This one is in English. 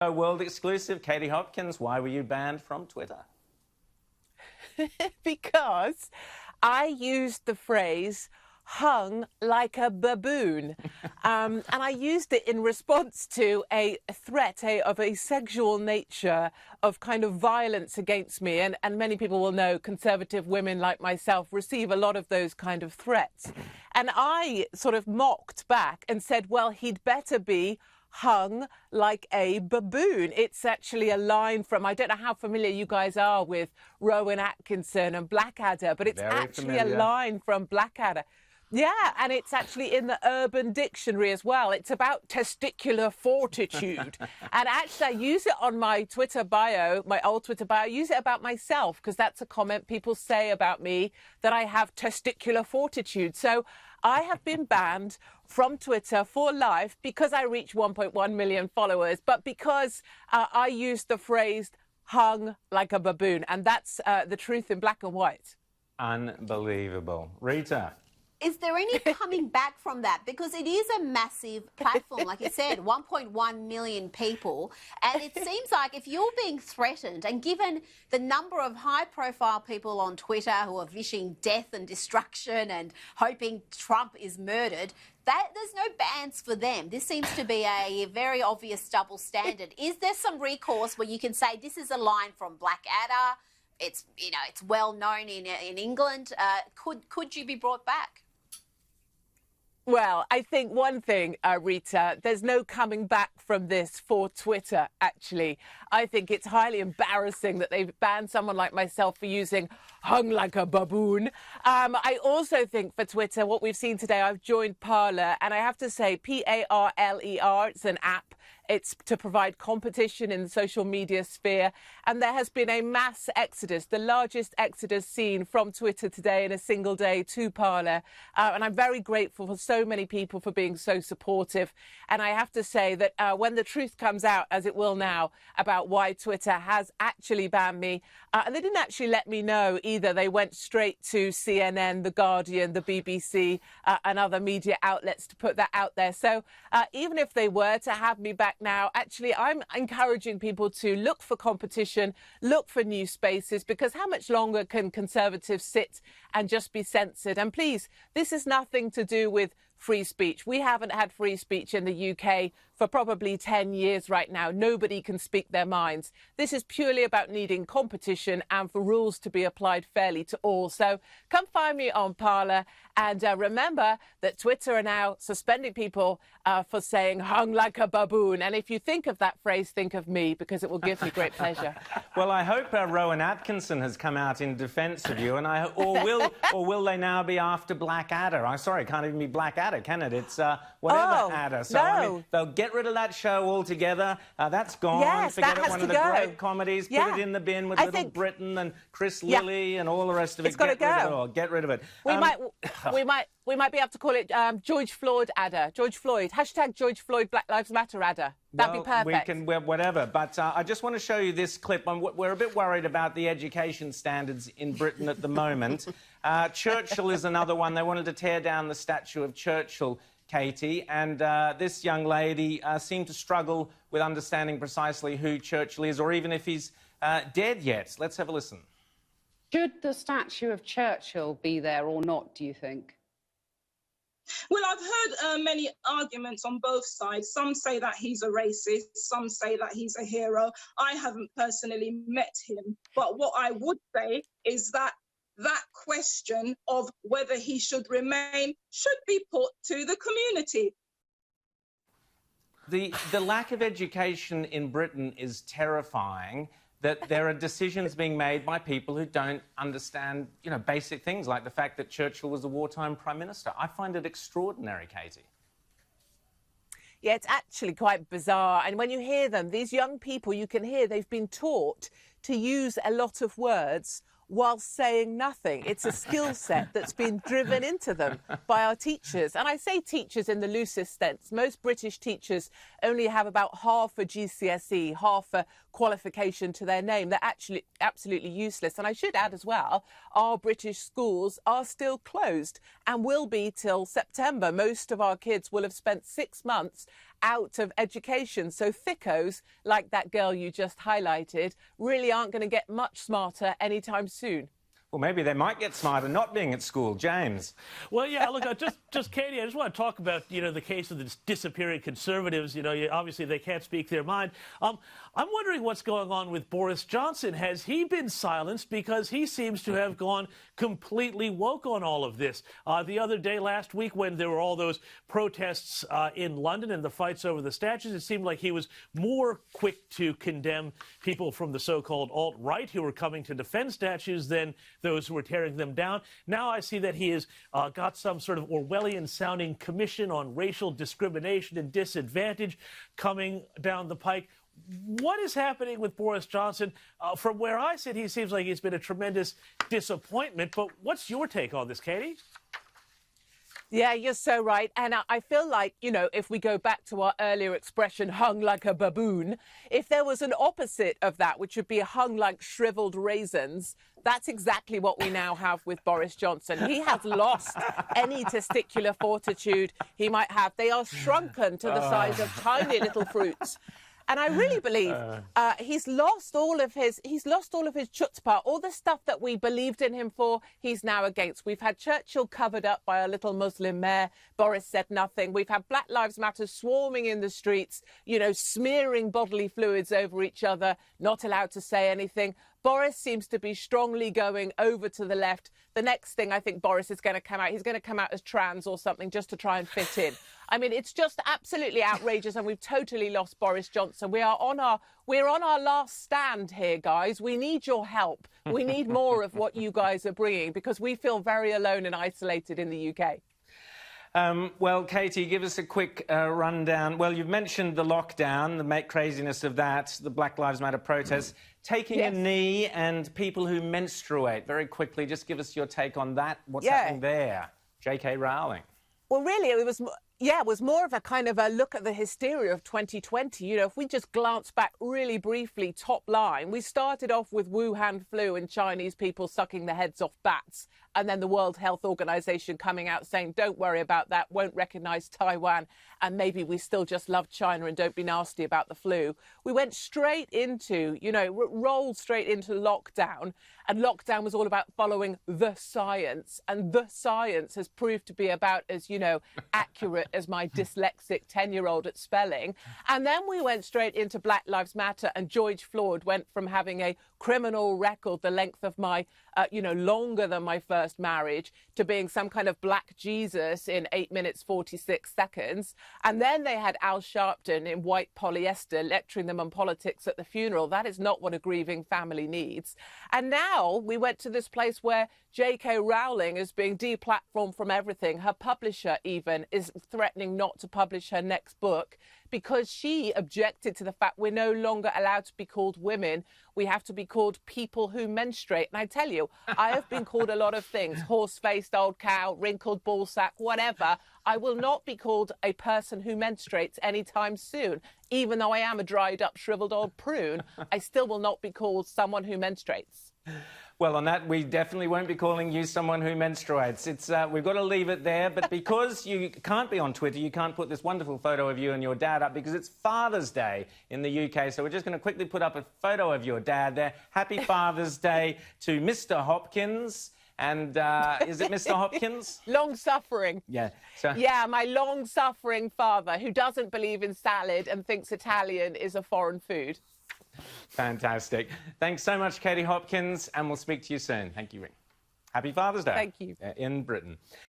A world exclusive. Katie Hopkins, why were you banned from Twitter? Because I used the phrase hung like a baboon. And I used it in response to a threat of a sexual nature of kind of violence against me. And many people will know conservative women like myself receive a lot of those kind of threats. And I sort of mocked back and said, well, he'd better be hung like a baboon. It's actually a line from, I don't know how familiar you guys are with Rowan Atkinson and Blackadder, but it's Very actually familiar. a line from Blackadder. Yeah, and it's actually in the Urban Dictionary as well. It's about testicular fortitude. And actually, I use it on my Twitter bio, my old Twitter bio. I use it about myself because that's a comment people say about me, that I have testicular fortitude. So I have been banned from Twitter for life because I reach 1.1 million followers, but because I used the phrase hung like a baboon. And that's the truth in black and white. Unbelievable. Rita. Is there any coming back from that? Because it is a massive platform, like you said, 1.1 million people. And it seems like if you're being threatened, and given the number of high-profile people on Twitter who are wishing death and destruction and hoping Trump is murdered, there's no bans for them. This seems to be a very obvious double standard. Is there some recourse where you can say this is a line from Blackadder? It's, you know, it's well known in England. Could you be brought back? Well, I think one thing, Rita, there's no coming back from this for Twitter, actually. I think it's highly embarrassing that they've banned someone like myself for using hung like a baboon. I also think for Twitter, what we've seen today, I've joined Parler, and I have to say, Parler, it's an app. It's to provide competition in the social media sphere. And there has been a mass exodus, the largest exodus seen from Twitter today in a single day to Parler. And I'm very grateful for so many people for being so supportive. And I have to say that when the truth comes out, as it will now, about why Twitter has actually banned me, and they didn't actually let me know either. They went straight to CNN, The Guardian, the BBC, and other media outlets to put that out there. So even if they were to have me back now, actually, I'm encouraging people to look for competition, look for new spaces, because how much longer can conservatives sit and just be censored? And please, this is nothing to do with free speech. We haven't had free speech in the UK for probably 10 years right now. Nobody can speak their minds. This is purely about needing competition and for rules to be applied fairly to all. So come find me on Parler, and remember that Twitter are now suspending people for saying hung like a baboon. And if you think of that phrase, think of me, because it will give me great pleasure. Well, I hope Rowan Atkinson has come out in defence of you, and or will they now be after Blackadder? I'm sorry, it can't even be Blackadder, can it? It's whatever adder. So no. I mean, they'll get rid of that show altogether. That's gone. Yes, Forget that it. has One to of the go. great comedies. Yeah. Put it in the bin with I Little think- Britain and Chris Lilly and all the rest of it. It's got to Get rid of it go. all. Get rid of it. We might be able to call it George Floyd adder. George Floyd. Hashtag George Floyd Black Lives Matter adder. That'd be perfect. We can, whatever. But I just want to show you this clip. We're a bit worried about the education standards in Britain at the moment. Churchill is another one. They wanted to tear down the statue of Churchill, Katie, and this young lady seemed to struggle with understanding precisely who Churchill is, or even if he's dead yet. Let's have a listen. Should the statue of Churchill be there or not, do you think? Well, I've heard many arguments on both sides. Some say that he's a racist, some say that he's a hero. I haven't personally met him. But what I would say is that that question of whether he should remain should be put to the community. The lack of education in Britain is terrifying, that there are decisions being made by people who don't understand, you know, basic things like the fact that Churchill was a wartime prime minister. I find it extraordinary, Katie. Yeah, it's actually quite bizarre. And when you hear them, these young people, you can hear they've been taught to use a lot of words while saying nothing. It's a skill set that's been driven into them by our teachers. And I say teachers in the loosest sense. Most British teachers only have about half a GCSE, half a qualification to their name. They're actually absolutely useless. And I should add as well, our British schools are still closed and will be till September. Most of our kids will have spent 6 months out of education. So thickos, like that girl you just highlighted, really aren't going to get much smarter anytime soon. Well, maybe they might get smarter not being at school. James. Well, yeah, look, Katie, I just want to talk about, the case of the disappearing conservatives. Obviously they can't speak their mind. I'm wondering what's going on with Boris Johnson. Has he been silenced? Because he seems to have gone completely woke on all of this. The other day, last week, when there were all those protests in London and the fights over the statues, it seemed like he was more quick to condemn people from the so-called alt-right who were coming to defend statues than those who were tearing them down. Now I see that he has got some sort of Orwellian-sounding commission on racial discrimination and disadvantage coming down the pike. What is happening with Boris Johnson? From where I sit, he seems like he's been a tremendous disappointment. But what's your take on this, Katie? Yeah, you're so right. And I feel like, if we go back to our earlier expression, hung like a baboon, if there was an opposite of that, which would be hung like shriveled raisins, that's exactly what we now have with Boris Johnson. He has lost any testicular fortitude he might have. They are shrunken to the size of tiny little fruits. And I really believe he's lost all of his chutzpah, all the stuff that we believed in him for, he's now against. We've had Churchill covered up by a little Muslim mayor. Boris said nothing. We've had Black Lives Matter swarming in the streets, smearing bodily fluids over each other, not allowed to say anything. Boris seems to be strongly going over to the left. The next thing I think Boris is going to come out, he's going to come out as trans or something just to try and fit in. I mean, it's just absolutely outrageous, and we've totally lost Boris Johnson. We're on our last stand here, guys. We need your help. We need more of what you guys are bringing, because we feel very alone and isolated in the UK. Well, Katie, give us a quick rundown. Well, you've mentioned the lockdown, the craziness of that, the Black Lives Matter protests, taking a knee and people who menstruate. Very quickly, just give us your take on that. What's happening there? J.K. Rowling. Well, really, it was more of a kind of a look at the hysteria of 2020. If we just glance back really briefly, top line, we started off with Wuhan flu and Chinese people sucking the heads off bats, and then the World Health Organization coming out saying, don't worry about that, won't recognize Taiwan, and maybe we still just love China and don't be nasty about the flu. We went straight into, rolled straight into lockdown, and lockdown was all about following the science, and the science has proved to be about as, accurate as my dyslexic 10-year-old at spelling. And then we went straight into Black Lives Matter, and George Floyd went from having a criminal record the length of my, longer than my first marriage, to being some kind of black Jesus in 8 minutes, 46 seconds. And then they had Al Sharpton in white polyester lecturing them on politics at the funeral. That is not what a grieving family needs. And now we went to this place where J.K. Rowling is being deplatformed from everything. Her publisher even is threatening not to publish her next book because she objected to the fact we're no longer allowed to be called women. We have to be called people who menstruate. And I tell you, I have been called a lot of things: horse-faced old cow, wrinkled ballsack, whatever. I will not be called a person who menstruates anytime soon. Even though I am a dried up, shriveled old prune, I still will not be called someone who menstruates. Well, on that, we definitely won't be calling you someone who menstruates. We've got to leave it there. But because you can't be on Twitter, you can't put this wonderful photo of you and your dad up because it's Father's Day in the UK. So we're just going to quickly put up a photo of your dad there. Happy Father's Day to Mr. Hopkins. And is it Mr. Hopkins? Long-suffering. Yeah. Yeah, my long-suffering father who doesn't believe in salad and thinks Italian is a foreign food. Fantastic. Thanks so much, Katie Hopkins, and we'll speak to you soon. Thank you, Rick. Happy Father's Day. Thank you. In Britain.